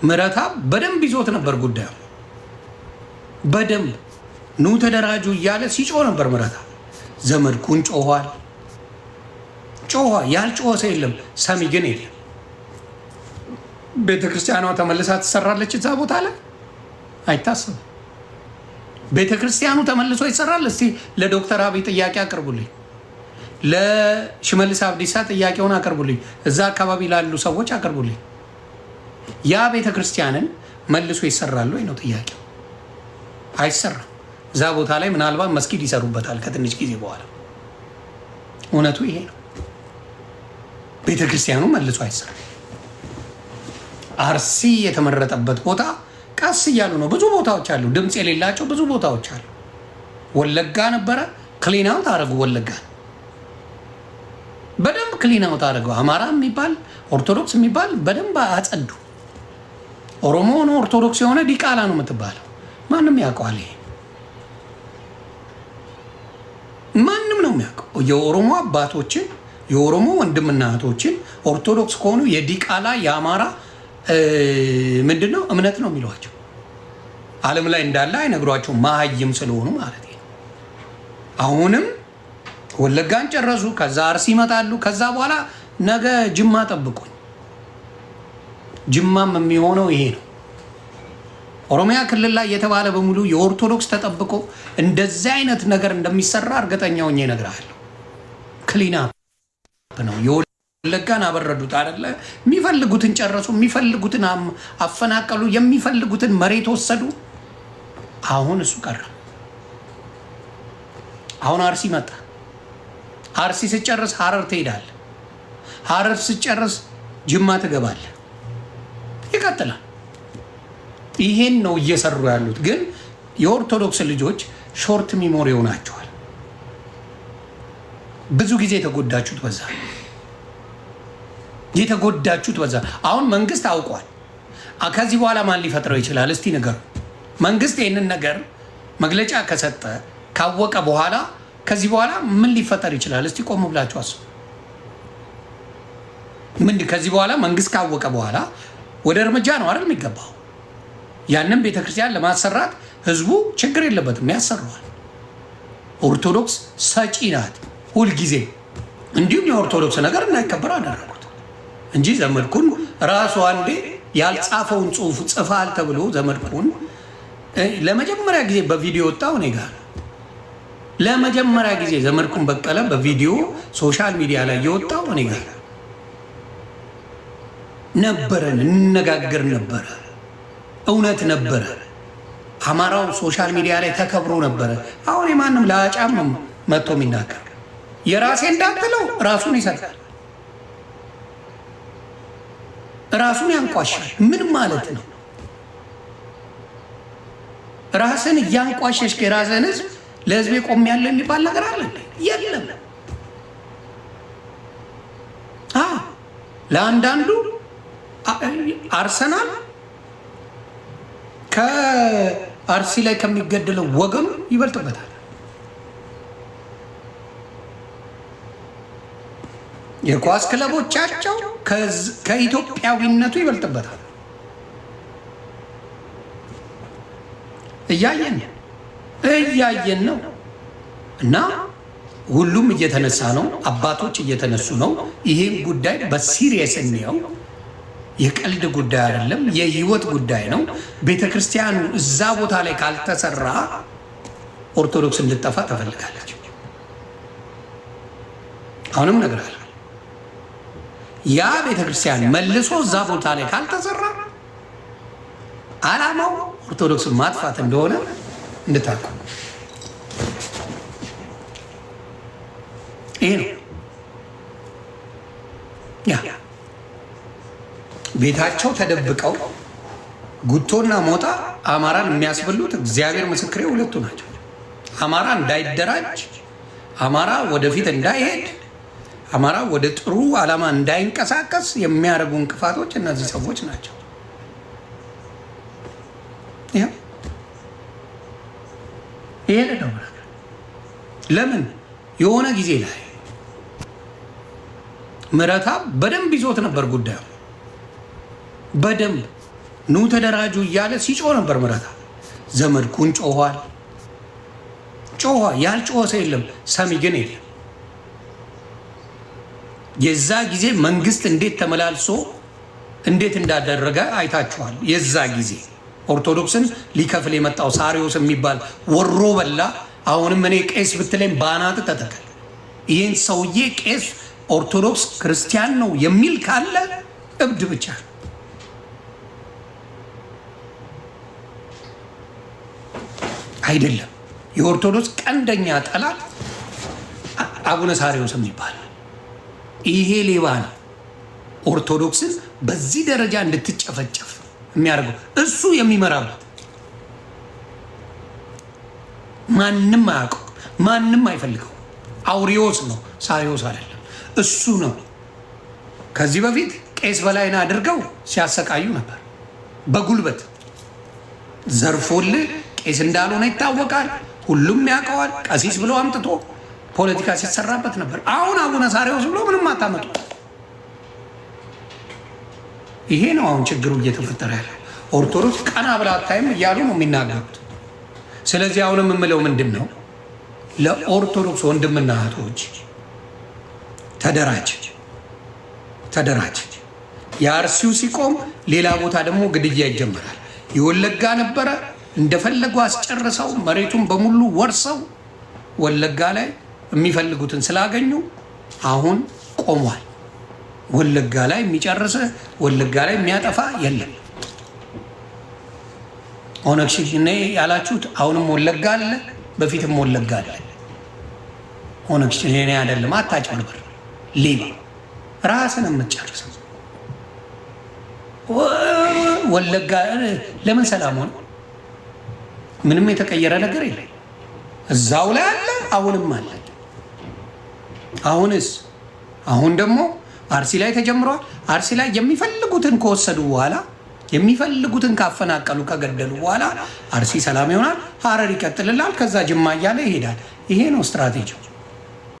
ምረታ በደንብ ይዞት ነበር ጉዳዩ። በደንብ ኑ ተደራጁ እያለ ሲጮህ ነበር ምረታ። ዘመድኩን ጮኋል። ያልጮኸ ሰው የለም፣ ሰሚ ግን የለም። ቤተክርስቲያኗ ተመልሳ ትሰራለች እዛ ቦታ ላይ አይታሰብም። ቤተክርስቲያኑ ተመልሶ ይሰራል። እስቲ ለዶክተር አብይ ጥያቄ አቅርቡልኝ፣ ለሽመልስ አብዲሳ ጥያቄውን አቅርቡልኝ፣ እዛ አካባቢ ላሉ ሰዎች አቅርቡልኝ። ያ ቤተክርስቲያንን መልሶ ይሰራሉ ወይ ነው ጥያቄው? አይሰራም። እዛ ቦታ ላይ ምናልባት መስጊድ ይሰሩበታል ከትንሽ ጊዜ በኋላ። እውነቱ ይሄ ነው። ቤተክርስቲያኑ መልሶ አይሰራም። አርሲ የተመረጠበት ቦታ ቀስ እያሉ ነው። ብዙ ቦታዎች አሉ፣ ድምፅ የሌላቸው ብዙ ቦታዎች አሉ። ወለጋ ነበረ፣ ክሊናውት አደረጉ። ወለጋ በደንብ ክሊናውት አደረገው። አማራ የሚባል ኦርቶዶክስ የሚባል በደንብ አጸዱ። ኦሮሞ ነው ኦርቶዶክስ የሆነ ዲቃላ ነው የምትባለው። ማንም ያውቀዋል። ይሄ ማንም ነው የሚያውቀው። የኦሮሞ አባቶችን የኦሮሞ ወንድምና እህቶችን ኦርቶዶክስ ከሆኑ የዲቃላ የአማራ ምንድነው እምነት ነው የሚሏቸው። ዓለም ላይ እንዳለ አይነግሯቸው፣ ማህይም ስለሆኑ ማለት ነው። አሁንም ወለጋን ጨረሱ፣ ከዛ አርሲ ይመጣሉ። ከዛ በኋላ ነገ ጅማ ጠብቁኝ። ጅማም የሚሆነው ይሄ ነው። ኦሮሚያ ክልል ላይ የተባለ በሙሉ የኦርቶዶክስ ተጠብቆ እንደዚህ አይነት ነገር እንደሚሰራ እርግጠኛ ሆኜ እነግርሃለሁ። ክሊና ነው። የወለጋን አበረዱት አይደለ? የሚፈልጉትን ጨረሱ፣ የሚፈልጉትን አፈናቀሉ፣ የሚፈልጉትን መሬት ወሰዱ። አሁን እሱ ቀረ። አሁን አርሲ መጣ። አርሲ ስጨርስ ሀረር ትሄዳል። ሀረር ስጨርስ ጅማ ትገባል። ይቀጥላል። ይሄን ነው እየሰሩ ያሉት። ግን የኦርቶዶክስ ልጆች ሾርት ሚሞሪ ሆናቸዋል። ብዙ ጊዜ የተጎዳችሁት በዛ። አሁን መንግስት አውቋል። ከዚህ በኋላ ማን ሊፈጥረው ይችላል? እስቲ ንገሩ። መንግስት ይህንን ነገር መግለጫ ከሰጠ ካወቀ በኋላ ከዚህ በኋላ ምን ሊፈጠር ይችላል? እስቲ ቆም ብላችሁ አስቡ። ከዚህ በኋላ መንግስት ካወቀ በኋላ ወደ እርምጃ ነው አይደል የሚገባው? ያንን ቤተክርስቲያን ለማሰራት ህዝቡ ችግር የለበትም፣ ያሰራዋል። ኦርቶዶክስ ሰጪ ናት ሁልጊዜ። እንዲሁም የኦርቶዶክስ ነገር እንዳይከበር አደረጉት እንጂ ዘመድኩን ራሱ አንዴ ያልጻፈውን ጽሁፍ ጽፋል ተብሎ ዘመድኩን ለመጀመሪያ ጊዜ በቪዲዮ ወጣው እኔ ጋር ለመጀመሪያ ጊዜ ዘመድኩን በቀለ በቪዲዮ ሶሻል ሚዲያ ላይ የወጣው እኔ ጋር ነበረን፣ እንነጋገር ነበረ። እውነት ነበረ። አማራው ሶሻል ሚዲያ ላይ ተከብሮ ነበረ። አሁን የማንም ለአጫም መጥቶ የሚናገር የራሴ እንዳትለው ራሱን ይሰጣል፣ ራሱን ያንቋሻል። ምን ማለት ነው? ራስን እያንቋሸሽ የራስን ህዝብ ለህዝቤ ቆም ያለ የሚባል ነገር አለ? የለም። ለአንዳንዱ አርሰናል ከአርሲ ላይ ከሚገደለው ወገኑ ይበልጥበታል። የኳስ ክለቦቻቸው ከኢትዮጵያዊነቱ ይበልጥበታል። እያየን ነው። እና ሁሉም እየተነሳ ነው። አባቶች እየተነሱ ነው። ይሄን ጉዳይ በሲሪየስ እንየው። የቀልድ ጉዳይ አይደለም፣ የህይወት ጉዳይ ነው። ቤተክርስቲያኑ እዛ ቦታ ላይ ካልተሰራ ኦርቶዶክስ እንድጠፋ ተፈልጋለች። አሁንም ነገር አለ። ያ ቤተክርስቲያን መልሶ እዛ ቦታ ላይ ካልተሰራ ዓላማው ኦርቶዶክስን ማጥፋት እንደሆነ እንድታውቁ። ይሄ ነው ያ ቤታቸው ተደብቀው ጉቶና ሞጣ አማራን የሚያስበሉት እግዚአብሔር ምስክሬ ሁለቱ ናቸው። አማራ እንዳይደራጅ፣ አማራ ወደፊት እንዳይሄድ፣ አማራ ወደ ጥሩ ዓላማ እንዳይንቀሳቀስ የሚያደርጉ እንቅፋቶች እነዚህ ሰዎች ናቸው። ይሄ ነው። ለምን የሆነ ጊዜ ላይ ምረታ በደንብ ይዞት ነበር ጉዳዩ። በደንብ ኑ ተደራጁ እያለ ሲጮህ ነበር። ምረታ ዘመድኩን ጮኋል። ያልጮኸ ሰው የለም፣ ሰሚ ግን የለም። የዛ ጊዜ መንግስት እንዴት ተመላልሶ እንዴት እንዳደረገ አይታችኋል። የዛ ጊዜ ኦርቶዶክስን ሊከፍል የመጣው ሳሪዮስ የሚባል ወሮ በላ። አሁንም እኔ ቄስ ብትለኝ ባናት ተተከል። ይህን ሰውዬ ቄስ ኦርቶዶክስ ክርስቲያን ነው የሚል ካለ እብድ ብቻ አይደለም። የኦርቶዶክስ ቀንደኛ ጠላት አቡነ ሳሪዮስ የሚባል ይሄ ሌባ ነው። ኦርቶዶክስን በዚህ ደረጃ እንድትጨፈጨፍ የሚያደርገው እሱ የሚመራበት ማንም አያውቀው፣ ማንም አይፈልገው። አውሪዮስ ነው፣ ሳሪዮስ አይደለም። እሱ ነው። ከዚህ በፊት ቄስ በላይን አድርገው ሲያሰቃዩ ነበር። በጉልበት ዘርፎልህ ቄስ እንዳልሆነ ይታወቃል። ሁሉም ያውቀዋል። ቀሲስ ብሎ አምጥቶ ፖለቲካ ሲሰራበት ነበር። አሁን አቡነ ሳሪዮስ ብሎ ምንም አታመጡ። ይሄ ነው አሁን ችግሩ እየተፈጠረ ያለ። ኦርቶዶክስ ቀና ብላ አታይም እያሉ ነው የሚናገሩት። ስለዚህ አሁን የምምለው ምንድን ነው? ለኦርቶዶክስ ወንድምና እህቶች ተደራጅ። የአርሲው ሲቆም ሌላ ቦታ ደግሞ ግድያ ይጀምራል። የወለጋ ነበረ እንደፈለጉ አስጨርሰው መሬቱን በሙሉ ወርሰው ወለጋ ላይ የሚፈልጉትን ስላገኙ አሁን ቆሟል። ወለጋ ላይ የሚጨርስ ወለጋ ላይ የሚያጠፋ የለም። ኦነግ ሸኔ ያላችሁት አሁንም ወለጋ አለ፣ በፊትም ወለጋ አለ። ኦነግ ሸኔ አይደለም። አታጭበርበር፣ ሌባ ራስን የምትጨርሰው ወለጋ ለምን ሰላም ሆነ? ምንም የተቀየረ ነገር የለም። እዛው ላይ አለ፣ አሁንም አለ። አሁን ደግሞ አርሲ ላይ ተጀምሯል። አርሲ ላይ የሚፈልጉትን ከወሰዱ በኋላ የሚፈልጉትን ካፈናቀሉ ከገደሉ በኋላ አርሲ ሰላም ይሆናል። ሀረር ይቀጥልላል። ከዛ ጅማ እያለ ይሄዳል። ይሄ ነው ስትራቴጂው።